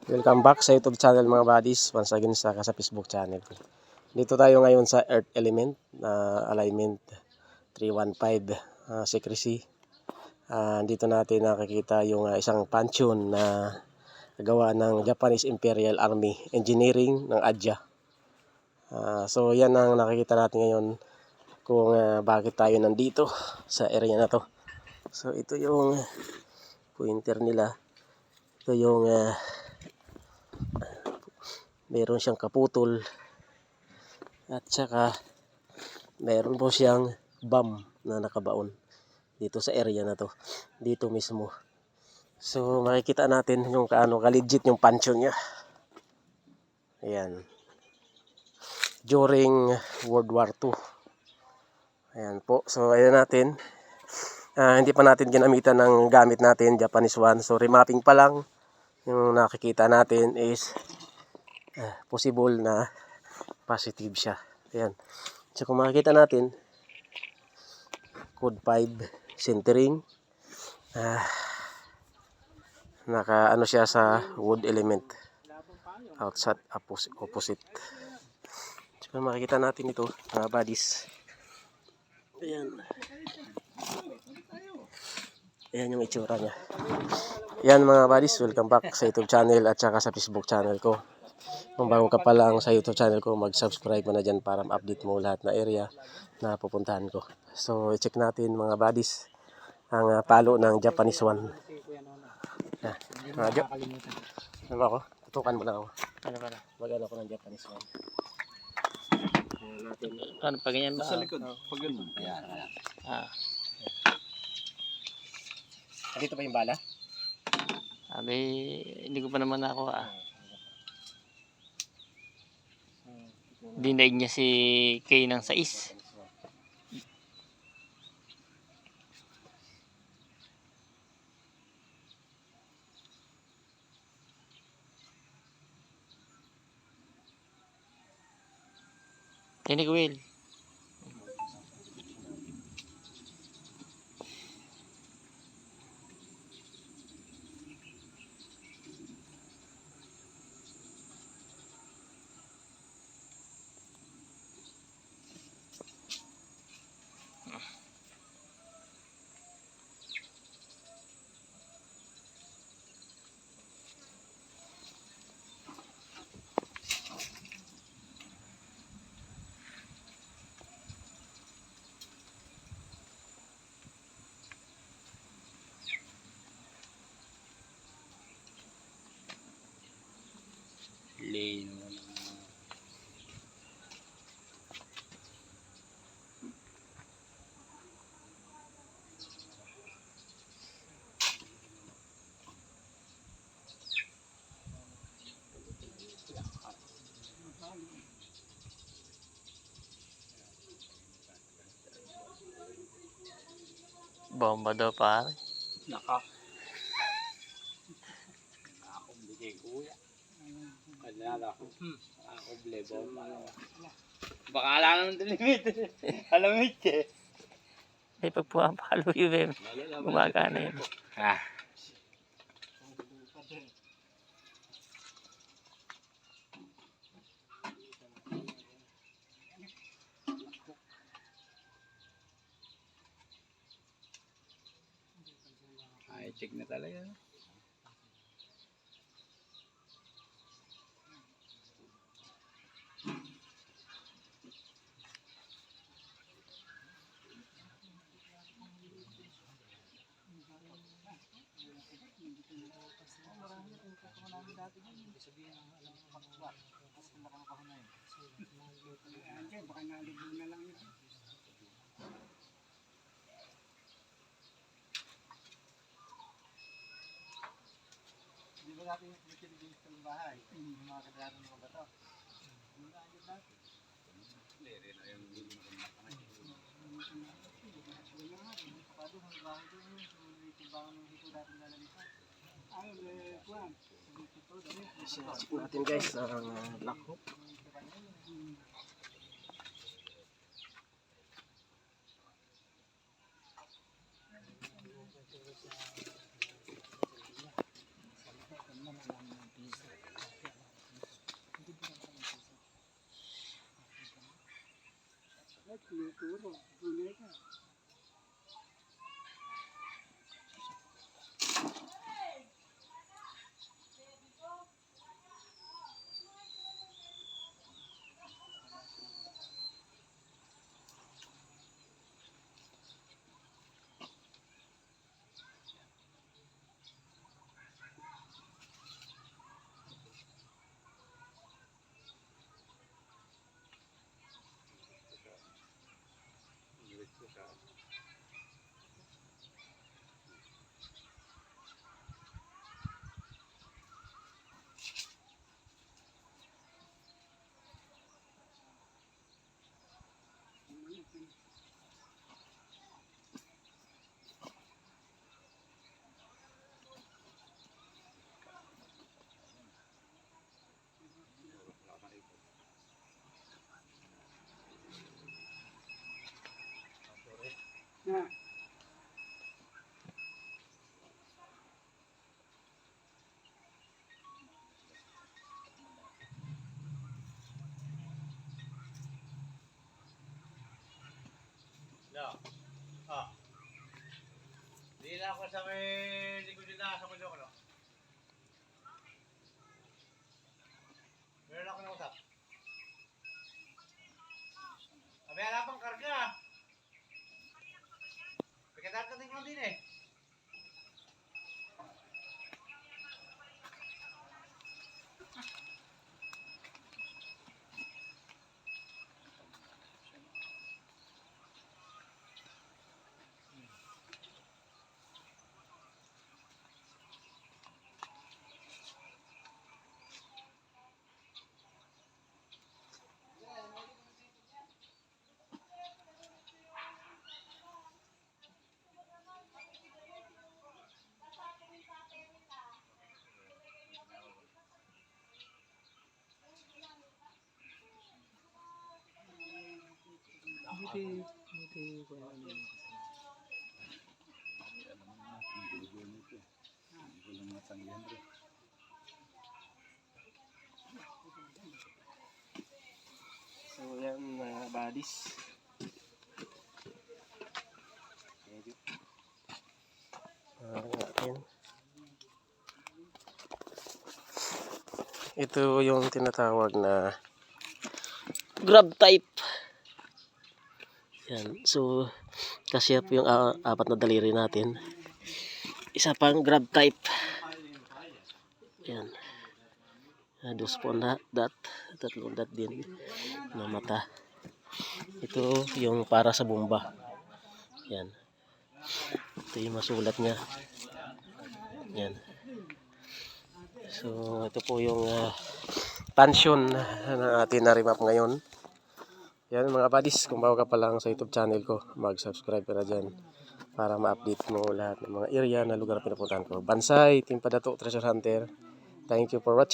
Welcome back sa YouTube channel mga buddies. Once again sa Facebook channel ko. Dito tayo ngayon sa Earth Element alignment 315 secrecy. Dito natin nakikita yung isang pansyon na gawa ng Japanese Imperial Army Engineering ng ADJA. So yan ang nakikita natin ngayon kung bakit tayo nandito sa area na to. So ito yung pointer nila. Ito yung meron siyang kaputol at saka meron po siyang bomb na nakabaon dito sa area na to, dito mismo. So makikita natin yung ka-legit yung pansyon niya. Ayan, during World War II. Ayan po, so ayan natin. Hindi pa natin ginamitan ng gamit natin, Japanese one. So remapping pa lang. Yung nakikita natin is possible na positive siya. Ayan. So kung makikita natin, code 5 centering. Naka siya sa wood element. Outside opposite. So kung makikita natin ito, mga buddies. Ayan. Ayan yung itsura niya. Ayan mga buddies, welcome back sa YouTube channel at saka sa Facebook channel ko. Kung bago ka pa lang sa YouTube channel ko, mag-subscribe mo na dyan para ma-update mo lahat na area na pupuntahan ko. So, i-check natin mga buddies ang palo ng Japanese one. Radyo. Ano ako? Tutukan mo na ako. Ano ba na? Mag-ano ako ng Japanese one. Natin. Ano pa ganyan ba? Sa likod. Pag ganun. Ayan. Dito pa yung bala? Sabi, hindi ko pa naman nakuha. Dinaig niya si Kay ng 6. Tinig Will. Lane mo na. Bomba daw pare. Naka. Ako bigay kuya. Kanala ko. Ako blebo. Baka lang ng limit. Alamit eh. Ay pag pumapalo yung gumagana yun. Ay, check na talaga. Di ba natin yung pinigil sa bahay? Yung mga kadalanan ng mga bato. Yung naayos natin. Lere na yung hindi mo naman. Check natin guys ang black hook. Hindi na ako sa may likod na sa mundo ko, no? Meron ako na usap. Sabi, ala pang karga. Pagkatatating lang din eh. So yan mga buddies. Natin. Ito yung tinatawag na grab type. Yan. So kasi po yung apat na daliri natin. Isa pang grab type. Yan. Dos po na dot. Tatlong dot din na mata. Ito yung para sa bomba. Yan. Ito yung masulat niya. Yan. So ito po yung pansyon na atin na remap ngayon. Yan mga buddies, kung bago ka pa lang sa YouTube channel ko, mag-subscribe ka na dyan para ma-update mo lahat ng mga area na lugar na pinupuntahan ko. Bansay, Team Padato, Treasure Hunter. Thank you for watching.